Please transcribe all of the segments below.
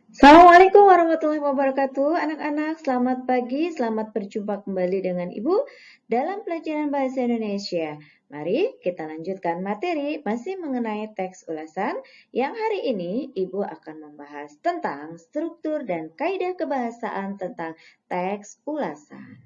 Assalamualaikum warahmatullahi wabarakatuh. Anak-anak, selamat pagi, selamat berjumpa kembali dengan Ibu dalam pelajaran Bahasa Indonesia. Mari kita lanjutkan materi masih mengenai teks ulasan yang hari ini Ibu akan membahas tentang struktur dan kaidah kebahasaan tentang teks ulasan.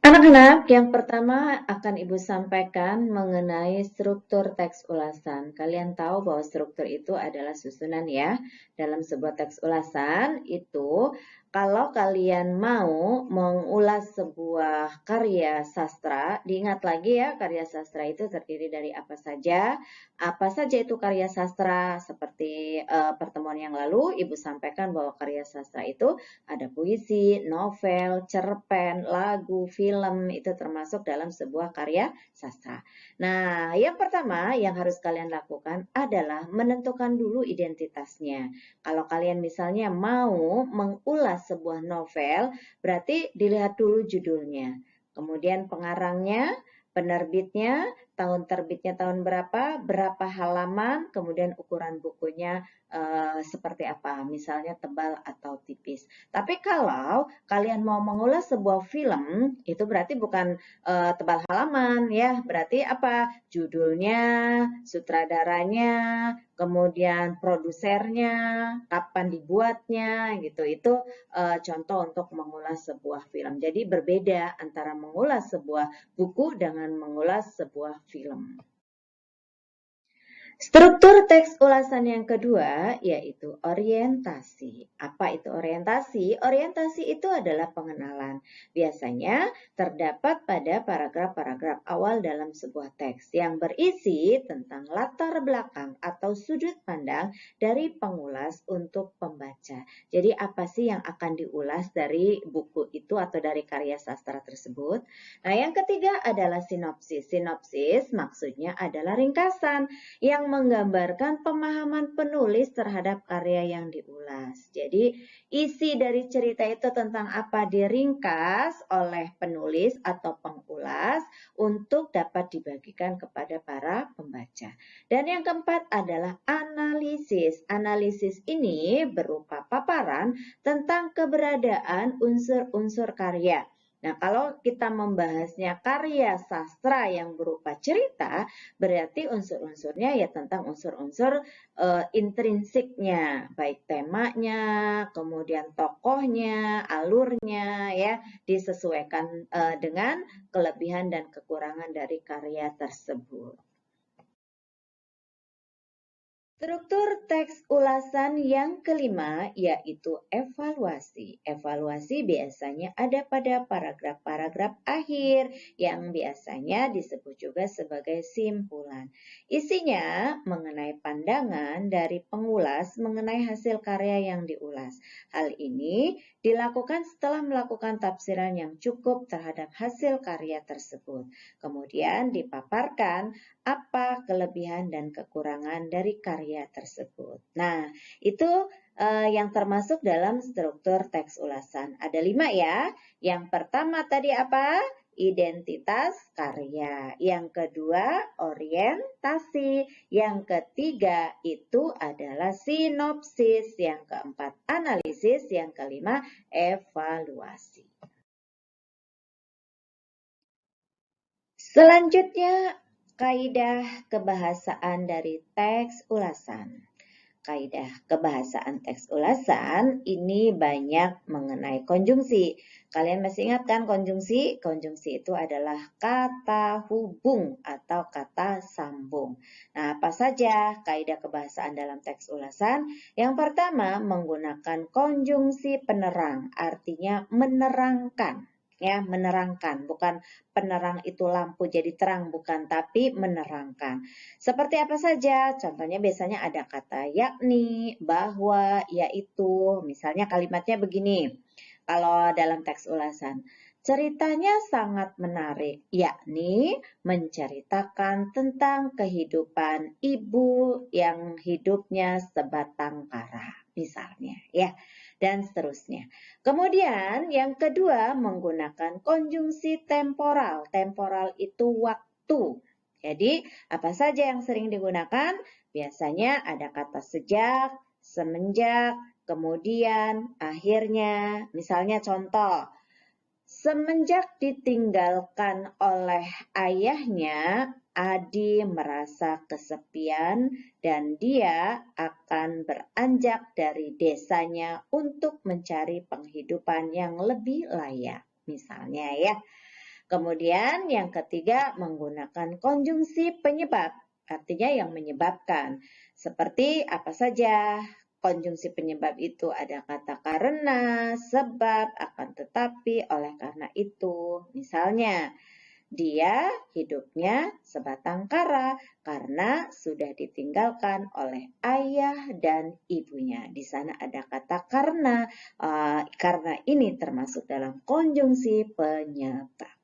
Anak-anak, yang pertama akan Ibu sampaikan mengenai struktur teks ulasan. Kalian tahu bahwa struktur itu adalah susunan ya. Dalam sebuah teks ulasan itu, kalau kalian mau mengulas sebuah karya sastra, diingat lagi ya, karya sastra itu terdiri dari apa saja. Apa saja itu karya sastra? Seperti pertemuan yang lalu, Ibu sampaikan bahwa karya sastra itu ada puisi, novel, cerpen, lagu, film, itu termasuk dalam sebuah karya sastra. Nah, yang pertama yang harus kalian lakukan adalah menentukan dulu identitasnya. Kalau kalian misalnya mau mengulas sebuah novel, berarti dilihat dulu judulnya. Kemudian pengarangnya, penerbitnya, tahun terbitnya tahun berapa halaman, kemudian ukuran bukunya seperti apa, misalnya tebal atau tipis. Tapi kalau kalian mau mengulas sebuah film, itu berarti bukan tebal halaman ya, berarti apa? Judulnya, sutradaranya, kemudian produsernya, kapan dibuatnya gitu. Itu contoh untuk mengulas sebuah film. Jadi berbeda antara mengulas sebuah buku dengan mengulas sebuah film. Struktur teks ulasan yang kedua yaitu orientasi. Apa itu orientasi? Orientasi itu adalah pengenalan. Biasanya terdapat pada paragraf-paragraf awal dalam sebuah teks yang berisi tentang latar belakang atau sudut pandang dari pengulas untuk pembaca. Jadi apa sih yang akan diulas dari buku itu atau dari karya sastra tersebut? Nah, yang ketiga adalah sinopsis. Sinopsis maksudnya adalah ringkasan yang menggambarkan pemahaman penulis terhadap karya yang diulas. Jadi, isi dari cerita itu tentang apa diringkas oleh penulis atau pengulas untuk dapat dibagikan kepada para pembaca. Dan yang keempat adalah analisis. Analisis ini berupa paparan tentang keberadaan unsur-unsur karya. Nah, kalau kita membahasnya karya sastra yang berupa cerita, berarti unsur-unsurnya ya tentang unsur-unsur intrinsiknya, baik temanya, kemudian tokohnya, alurnya ya, disesuaikan dengan kelebihan dan kekurangan dari karya tersebut. Struktur teks ulasan yang kelima yaitu evaluasi. Evaluasi biasanya ada pada paragraf-paragraf akhir yang biasanya disebut juga sebagai simpulan. Isinya mengenai pandangan dari pengulas mengenai hasil karya yang diulas. Hal ini dilakukan setelah melakukan tafsiran yang cukup terhadap hasil karya tersebut. Kemudian dipaparkan apa kelebihan dan kekurangan dari karya tersebut. Nah, itu yang termasuk dalam struktur teks ulasan. Ada 5 ya. Yang pertama tadi apa? Identitas karya. Yang kedua, orientasi. Yang ketiga, itu adalah sinopsis. Yang keempat, analisis. Yang kelima, evaluasi. Selanjutnya, kaidah kebahasaan dari teks ulasan. Kaidah kebahasaan teks ulasan ini banyak mengenai konjungsi. Kalian masih ingat kan konjungsi? Konjungsi itu adalah kata hubung atau kata sambung. Nah, apa saja kaidah kebahasaan dalam teks ulasan? Yang pertama, menggunakan konjungsi penerang, artinya menerangkan. Ya, menerangkan, bukan penerang itu lampu jadi terang, bukan, tapi menerangkan. Seperti apa saja? Contohnya biasanya ada kata yakni, bahwa, yaitu. Misalnya kalimatnya begini. Kalau dalam teks ulasan, ceritanya sangat menarik, yakni menceritakan tentang kehidupan ibu yang hidupnya sebatang kara, misalnya, ya, dan seterusnya. Kemudian yang kedua menggunakan konjungsi temporal. Temporal itu waktu. Jadi apa saja yang sering digunakan? Biasanya ada kata sejak, semenjak, kemudian, akhirnya. Misalnya contoh, semenjak ditinggalkan oleh ayahnya, Adi merasa kesepian dan dia akan beranjak dari desanya untuk mencari penghidupan yang lebih layak. Misalnya ya. Kemudian yang ketiga menggunakan konjungsi penyebab, artinya yang menyebabkan. Seperti apa saja? Konjungsi penyebab itu ada kata karena, sebab, akan tetapi, oleh karena itu. Misalnya, dia hidupnya sebatang kara karena sudah ditinggalkan oleh ayah dan ibunya. Di sana ada kata karena ini termasuk dalam konjungsi penyebab.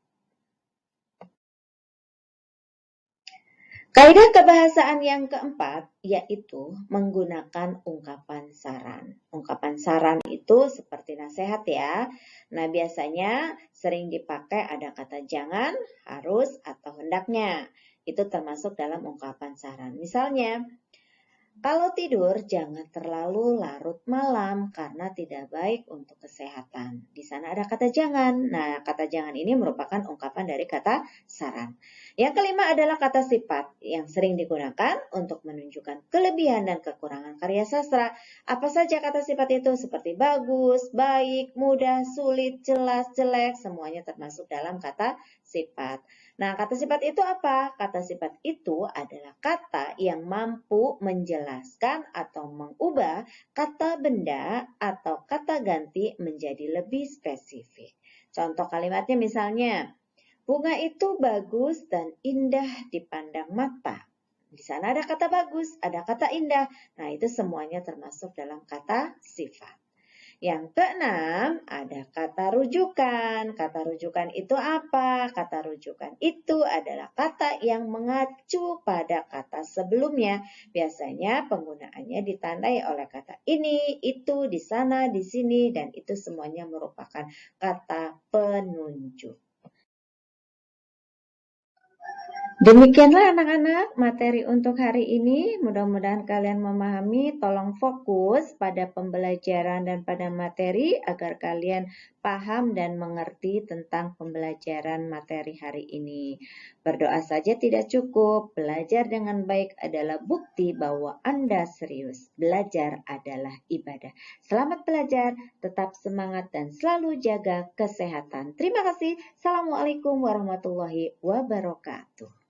Kaidah kebahasaan yang keempat yaitu menggunakan ungkapan saran. Ungkapan saran itu seperti nasihat ya. Nah, biasanya sering dipakai ada kata jangan, harus, atau hendaknya. Itu termasuk dalam ungkapan saran. Misalnya, kalau tidur jangan terlalu larut malam karena tidak baik untuk kesehatan. Di sana ada kata jangan. Nah, kata jangan ini merupakan ungkapan dari kata saran. Yang kelima adalah kata sifat yang sering digunakan untuk menunjukkan kelebihan dan kekurangan karya sastra. Apa saja kata sifat itu? Seperti bagus, baik, mudah, sulit, jelas, jelek, semuanya termasuk dalam kata sifat. Nah, kata sifat itu apa? Kata sifat itu adalah kata yang mampu menjelaskan atau mengubah kata benda atau kata ganti menjadi lebih spesifik. Contoh kalimatnya misalnya, bunga itu bagus dan indah dipandang mata. Di sana ada kata bagus, ada kata indah. Nah, itu semuanya termasuk dalam kata sifat. Yang keenam, ada kata rujukan. Kata rujukan itu apa? Kata rujukan itu adalah kata yang mengacu pada kata sebelumnya. Biasanya penggunaannya ditandai oleh kata ini, itu, di sana, di sini, dan itu semuanya merupakan kata penunjuk. Demikianlah anak-anak materi untuk hari ini. Mudah-mudahan kalian memahami. Tolong fokus pada pembelajaran dan pada materi agar kalian paham dan mengerti tentang pembelajaran materi hari ini. Berdoa saja tidak cukup. Belajar dengan baik adalah bukti bahwa Anda serius. Belajar adalah ibadah. Selamat belajar, tetap semangat dan selalu jaga kesehatan. Terima kasih. Assalamualaikum warahmatullahi wabarakatuh.